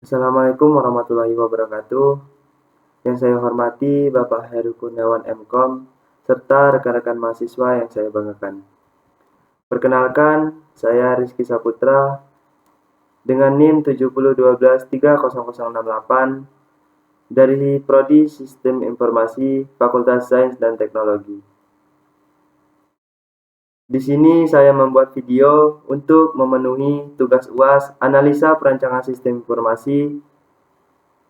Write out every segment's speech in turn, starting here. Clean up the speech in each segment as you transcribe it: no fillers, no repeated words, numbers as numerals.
Assalamualaikum warahmatullahi wabarakatuh. Yang saya hormati Bapak Heru Kurniawan MKom, serta rekan-rekan mahasiswa yang saya banggakan. Perkenalkan, saya Rizky Saputra dengan NIM 7012300068 dari Prodi Sistem Informasi Fakultas Sains dan Teknologi. Di sini saya membuat video untuk memenuhi tugas UAS analisa perancangan sistem informasi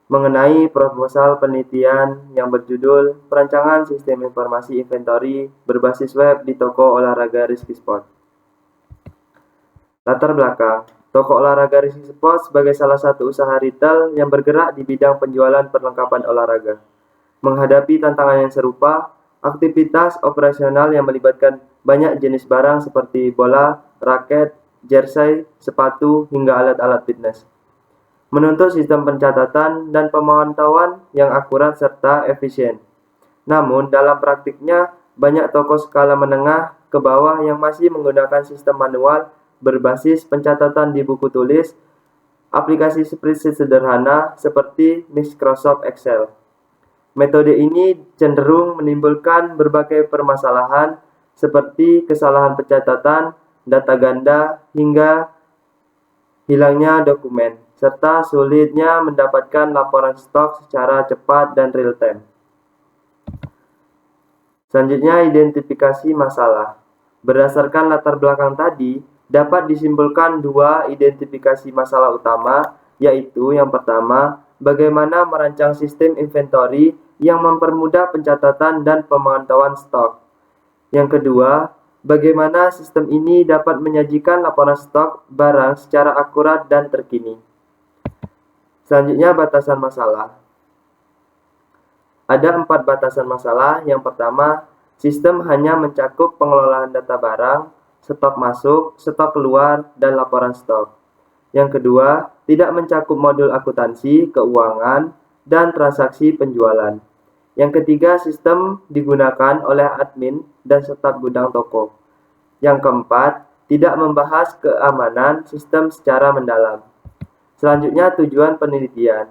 mengenai proposal penelitian yang berjudul Perancangan Sistem Informasi Inventory berbasis web di toko olahraga Rizky Sport. Latar belakang, toko olahraga Rizky Sport sebagai salah satu usaha retail yang bergerak di bidang penjualan perlengkapan olahraga. Menghadapi tantangan yang serupa, aktivitas operasional yang melibatkan banyak jenis barang seperti bola, raket, jersey, sepatu, hingga alat-alat fitness. Menuntut sistem pencatatan dan pemantauan yang akurat serta efisien. Namun, dalam praktiknya, banyak toko skala menengah ke bawah yang masih menggunakan sistem manual berbasis pencatatan di buku tulis, aplikasi spreadsheet sederhana seperti Microsoft Excel. Metode ini cenderung menimbulkan berbagai permasalahan seperti kesalahan pencatatan, data ganda, hingga hilangnya dokumen, serta sulitnya mendapatkan laporan stok secara cepat dan real time. Selanjutnya, identifikasi masalah. Berdasarkan latar belakang tadi, dapat disimpulkan dua identifikasi masalah utama, yaitu yang pertama, bagaimana merancang sistem inventory yang mempermudah pencatatan dan pemantauan stok. Yang kedua, bagaimana sistem ini dapat menyajikan laporan stok barang secara akurat dan terkini. Selanjutnya, batasan masalah. Ada 4 batasan masalah. Yang pertama, sistem hanya mencakup pengelolaan data barang, stok masuk, stok keluar, dan laporan stok. Yang kedua, tidak mencakup modul akuntansi, keuangan, dan transaksi penjualan. Yang ketiga, sistem digunakan oleh admin dan staf gudang toko. Yang keempat, tidak membahas keamanan sistem secara mendalam. Selanjutnya, tujuan penelitian.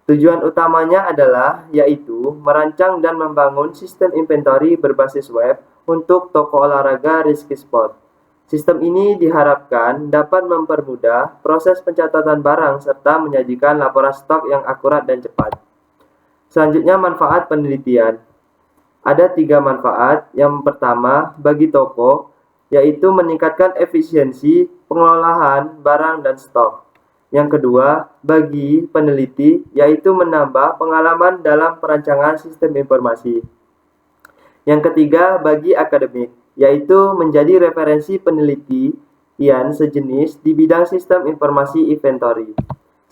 Tujuan utamanya adalah yaitu merancang dan membangun sistem inventory berbasis web untuk toko olahraga Rizky Sport. Sistem ini diharapkan dapat mempermudah proses pencatatan barang serta menyajikan laporan stok yang akurat dan cepat. Selanjutnya, manfaat penelitian. Ada 3 manfaat. Yang pertama, bagi toko, yaitu meningkatkan efisiensi pengelolaan barang dan stok. Yang kedua, bagi peneliti, yaitu menambah pengalaman dalam perancangan sistem informasi. Yang ketiga, bagi akademik, yaitu menjadi referensi penelitian sejenis di bidang sistem informasi inventory.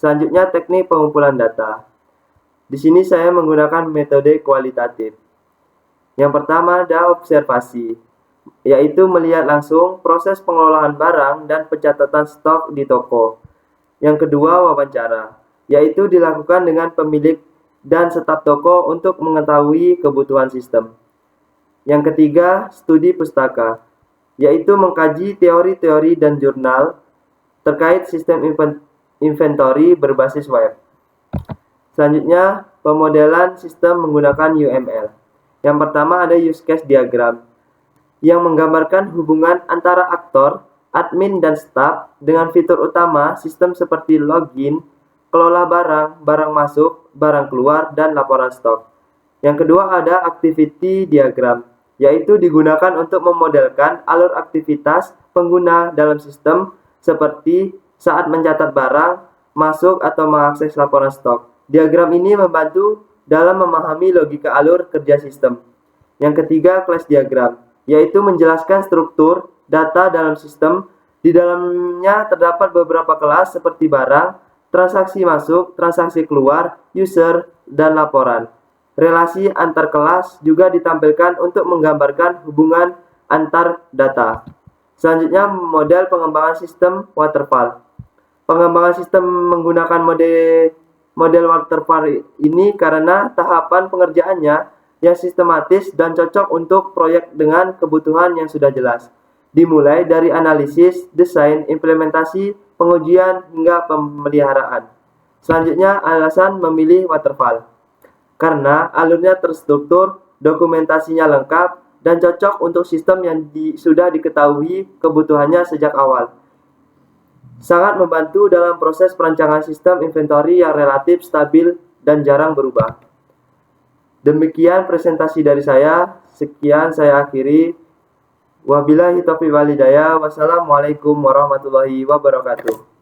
Selanjutnya, teknik pengumpulan data. Di sini saya menggunakan metode kualitatif. Yang pertama ada observasi, yaitu melihat langsung proses pengelolaan barang dan pencatatan stok di toko. Yang kedua, wawancara, yaitu dilakukan dengan pemilik dan staf toko untuk mengetahui kebutuhan sistem. Yang ketiga, studi pustaka, yaitu mengkaji teori-teori dan jurnal terkait sistem inventory berbasis web. Selanjutnya, pemodelan sistem menggunakan UML. Yang pertama ada use case diagram, yang menggambarkan hubungan antara aktor, admin, dan staf dengan fitur utama sistem seperti login, kelola barang, barang masuk, barang keluar, dan laporan stok. Yang kedua ada activity diagram, yaitu digunakan untuk memodelkan alur aktivitas pengguna dalam sistem seperti saat mencatat barang, masuk atau mengakses laporan stok. Diagram ini membantu dalam memahami logika alur kerja sistem. Yang ketiga, class diagram, yaitu menjelaskan struktur data dalam sistem. Di dalamnya terdapat beberapa kelas seperti barang, transaksi masuk, transaksi keluar, user, dan laporan. Relasi antar kelas juga ditampilkan untuk menggambarkan hubungan antar data. Selanjutnya, model pengembangan sistem waterfall. Pengembangan sistem menggunakan model waterfall ini karena tahapan pengerjaannya yang sistematis dan cocok untuk proyek dengan kebutuhan yang sudah jelas. dimulai dari analisis, desain, implementasi, pengujian, hingga pemeliharaan. Selanjutnya, alasan memilih waterfall. Karena alurnya terstruktur, dokumentasinya lengkap, dan cocok untuk sistem yang sudah diketahui kebutuhannya sejak awal. Sangat membantu dalam proses perancangan sistem inventory yang relatif stabil dan jarang berubah. Demikian presentasi dari saya. Sekian saya akhiri. Wabillahi taufiq wal hidayah. Wassalamualaikum warahmatullahi wabarakatuh.